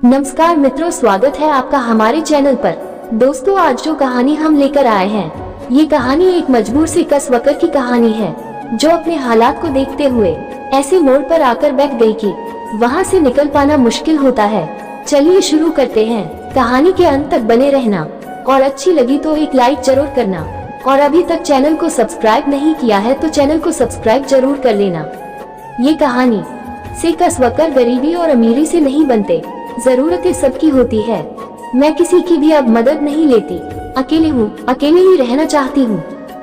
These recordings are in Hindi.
नमस्कार मित्रों, स्वागत है आपका हमारे चैनल पर। दोस्तों, आज जो कहानी हम लेकर आए हैं, ये कहानी एक मजबूर से कसवकर की कहानी है, जो अपने हालात को देखते हुए ऐसे मोड़ पर आकर बैठ गई कि वहाँ से निकल पाना मुश्किल होता है। चलिए शुरू करते हैं। कहानी के अंत तक बने रहना और अच्छी लगी तो एक लाइक जरूर करना, और अभी तक चैनल को सब्सक्राइब नहीं किया है तो चैनल को सब्सक्राइब जरूर कर लेना। ये कहानी से कसवकर गरीबी और अमीरी से नहीं बनते, जरूरतें सबकी होती है। मैं किसी की भी अब मदद नहीं लेती, अकेले हूँ, अकेले ही रहना चाहती हूँ।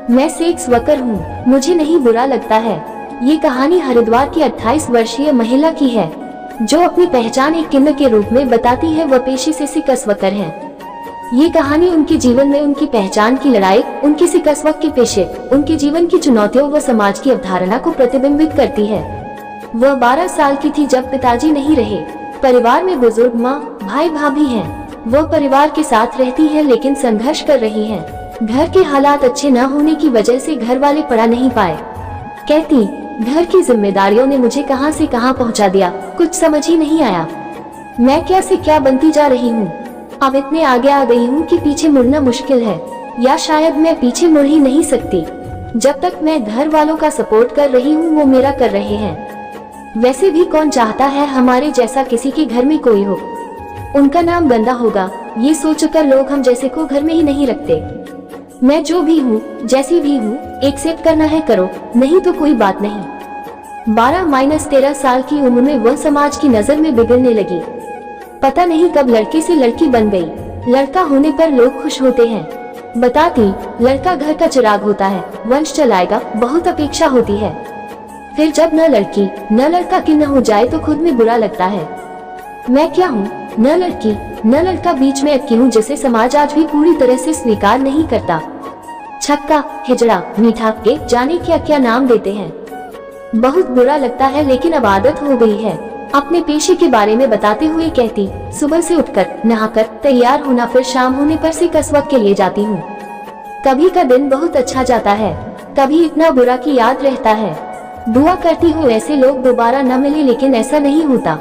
मैं सेक्स वर्कर हूँ, मुझे नहीं बुरा लगता है। ये कहानी हरिद्वार की 28 वर्षीय महिला की है, जो अपनी पहचान एक किन्नर के रूप में बताती है। वह पेशे से सेक्स वर्कर है। ये कहानी उनके जीवन में उनकी पहचान की लड़ाई, उनके सेक्स वर्क के पेशे, उनके जीवन की चुनौतियों व समाज की अवधारणा को प्रतिबिंबित करती है। वह 12 साल की थी जब पिताजी नहीं रहे। परिवार में बुजुर्ग माँ, भाई भाभी हैं। वह परिवार के साथ रहती है लेकिन संघर्ष कर रही हैं। घर के हालात अच्छे न होने की वजह से घर वाले पढ़ा नहीं पाए। कहती, घर की जिम्मेदारियों ने मुझे कहां से कहां पहुंचा दिया, कुछ समझ ही नहीं आया। मैं क्या से क्या बनती जा रही हूँ। अब इतने आगे आ गई हूँ कि पीछे मुड़ना मुश्किल है, या शायद मैं पीछे मुड़ ही नहीं सकती। जब तक मैं घर वालों का सपोर्ट कर रही हूँ, वो मेरा कर रहे हैं। वैसे भी कौन चाहता है हमारे जैसा किसी के घर में कोई हो, उनका नाम गंदा होगा, ये सोचकर लोग हम जैसे को घर में ही नहीं रखते। मैं जो भी हूँ, जैसी भी हूँ, एक्सेप्ट करना है करो, नहीं तो कोई बात नहीं। 12-13 साल की उम्र में वह समाज की नजर में बिगड़ने लगी। पता नहीं कब लड़के से लड़की बन गई। लड़का होने पर लोग खुश होते हैं। बताती, लड़का घर का चिराग होता है, वंश चलाएगा, बहुत अपेक्षा होती है। फिर जब न लड़की न लड़का की न हो जाए तो खुद में बुरा लगता है। मैं क्या हूँ, न लड़की न लड़का, बीच में अटकी हूँ, जिसे समाज आज भी पूरी तरह से स्वीकार नहीं करता। छक्का, हिजड़ा, मीठा, के जाने क्या क्या नाम देते हैं। बहुत बुरा लगता है, लेकिन अब आदत हो गई है। अपने पेशे के बारे में बताते हुए कहती, सुबह से उठकर नहाकर तैयार होना, फिर शाम होने पर से कसवत के लिए जाती हूँ। कभी का दिन बहुत अच्छा जाता है, कभी इतना बुरा कि याद रहता है। दुआ करती हूँ ऐसे लोग दोबारा न मिले, लेकिन ऐसा नहीं होता।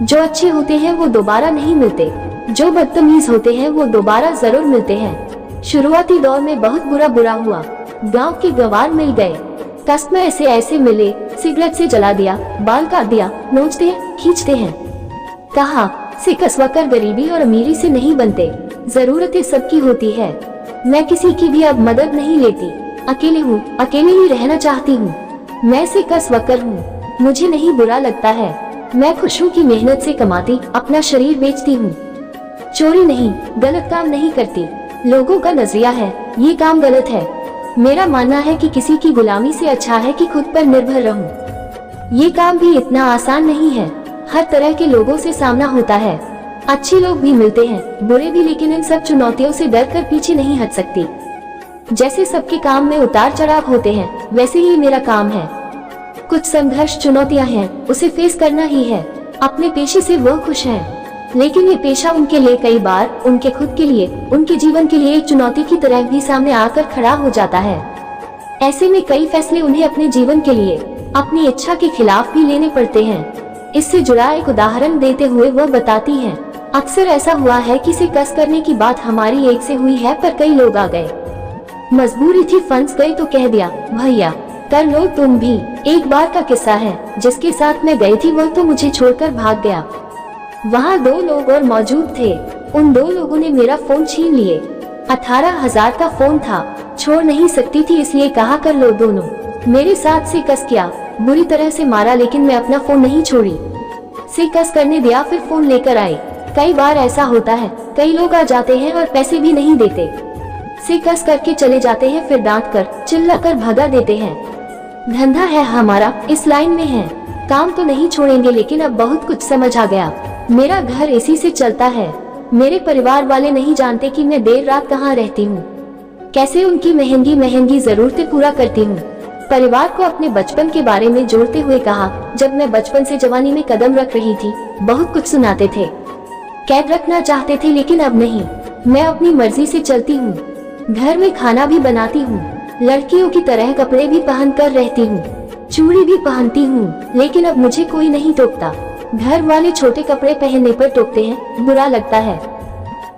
जो अच्छे होते हैं वो दोबारा नहीं मिलते, जो बदतमीज होते हैं वो दोबारा जरूर मिलते हैं। शुरुआती दौर में बहुत बुरा हुआ। गांव के गंवार मिल गए, कस्टमर ऐसे मिले, सिगरेट से जला दिया, बाल काट दिया, नोचते हैं, खींचते हैं। कहा, सेक्स वर्कर गरीबी और अमीरी से नहीं बनते, जरूरतें सबकी होती है। मैं किसी की भी अब मदद नहीं लेती, अकेले हूँ, अकेले ही रहना चाहती हूँ। मैं सेक्स वर्कर हूँ, मुझे नहीं बुरा लगता है। मैं खुश हूँ कि मेहनत से कमाती, अपना शरीर बेचती हूँ। चोरी नहीं, गलत काम नहीं करती। लोगों का नजरिया है ये काम गलत है। मेरा मानना है कि किसी की गुलामी से अच्छा है कि खुद पर निर्भर रहूं। ये काम भी इतना आसान नहीं है, हर तरह के लोगों से सामना होता है। अच्छे लोग भी मिलते हैं, बुरे भी, लेकिन इन सब चुनौतियों से डर कर पीछे नहीं हट सकती। जैसे सबके काम में उतार चढ़ाव होते हैं, वैसे ही मेरा काम है। कुछ संघर्ष, चुनौतियां हैं, उसे फेस करना ही है। अपने पेशे से वो खुश हैं, लेकिन ये पेशा उनके लिए कई बार उनके खुद के लिए, उनके जीवन के लिए एक चुनौती की तरह भी सामने आकर खड़ा हो जाता है। ऐसे में कई फैसले उन्हें अपने जीवन के लिए अपनी इच्छा के खिलाफ भी लेने पड़ते हैं। इससे जुड़ा एक उदाहरण देते हुए वह बताती है, अक्सर ऐसा हुआ है कि सेक्स करने की बात हमारी एक से हुई है, पर कई लोग आ गए। मजबूरी थी, फंस गई तो कह दिया, भैया कर लो तुम भी। एक बार का किस्सा है, जिसके साथ मैं गई थी, वह तो मुझे छोड़कर भाग गया। वहाँ 2 लोग और मौजूद थे। उन 2 लोगों ने मेरा फोन छीन लिए। 18,000 का फोन था, छोड़ नहीं सकती थी, इसलिए कहा कर लो दोनों। मेरे साथ सेक्स किया, बुरी तरह से मारा, लेकिन मैं अपना फोन नहीं छोड़ी। सेक्स करने दिया, फिर फोन लेकर आए। कई बार ऐसा होता है, कई लोग आ जाते हैं और पैसे भी नहीं देते, सेक्स करके चले जाते हैं, फिर डांट कर चिल्ला कर भगा देते हैं। धंधा है हमारा, इस लाइन में है, काम तो नहीं छोड़ेंगे, लेकिन अब बहुत कुछ समझ आ गया। मेरा घर इसी से चलता है। मेरे परिवार वाले नहीं जानते कि मैं देर रात कहाँ रहती हूँ, कैसे उनकी महंगी महंगी जरूरतें पूरा करती हूँ। परिवार को अपने बचपन के बारे में जोड़ते हुए कहा, जब मैं बचपन से जवानी में कदम रख रही थी, बहुत कुछ सुनाते थे, कैद रखना चाहते थे, लेकिन अब नहीं। मैं अपनी मर्जी से चलती हूँ, घर में खाना भी बनाती हूँ, लड़कियों की तरह कपड़े भी पहन कर रहती हूँ, चूड़ी भी पहनती हूँ, लेकिन अब मुझे कोई नहीं टोकता। घर वाले छोटे कपड़े पहनने पर टोकते हैं, बुरा लगता है।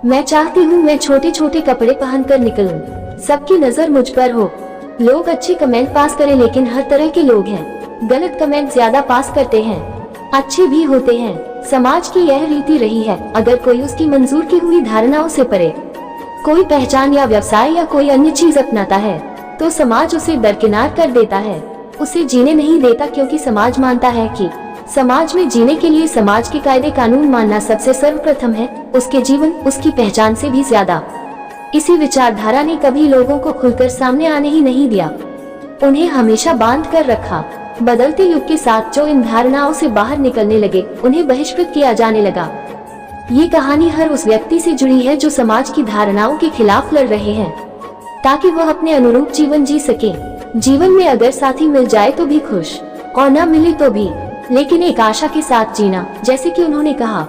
मैं चाहती हूँ मैं छोटे छोटे कपड़े पहनकर निकलूं, सबकी नजर मुझ पर हो। लोग अच्छे कमेंट पास करें, लेकिन हर तरह के लोग हैं। गलत कमेंट ज्यादा पास करते हैं, अच्छे भी होते हैं। समाज की यह रीति रही है, अगर कोई उसकी मंजूर की हुई धारणाओं से परे कोई पहचान या व्यवसाय या कोई अन्य चीज अपनाता है, तो समाज उसे दरकिनार कर देता है, उसे जीने नहीं देता, क्योंकि समाज मानता है कि समाज में जीने के लिए समाज के कायदे कानून मानना सबसे सर्वप्रथम है, उसके जीवन उसकी पहचान से भी ज्यादा। इसी विचारधारा ने कभी लोगों को खुलकर सामने आने ही नहीं दिया, उन्हें हमेशा बांध कर रखा। बदलते युग के साथ जो इन धारणाओं से बाहर निकलने लगे, उन्हें बहिष्कृत किया जाने लगा। ये कहानी हर उस व्यक्ति से जुड़ी है जो समाज की धारणाओं के खिलाफ लड़ रहे हैं, ताकि वह अपने अनुरूप जीवन जी सके। जीवन में अगर साथी मिल जाए तो भी खुश, और न मिले तो भी, लेकिन एक आशा के साथ जीना, जैसे कि उन्होंने कहा।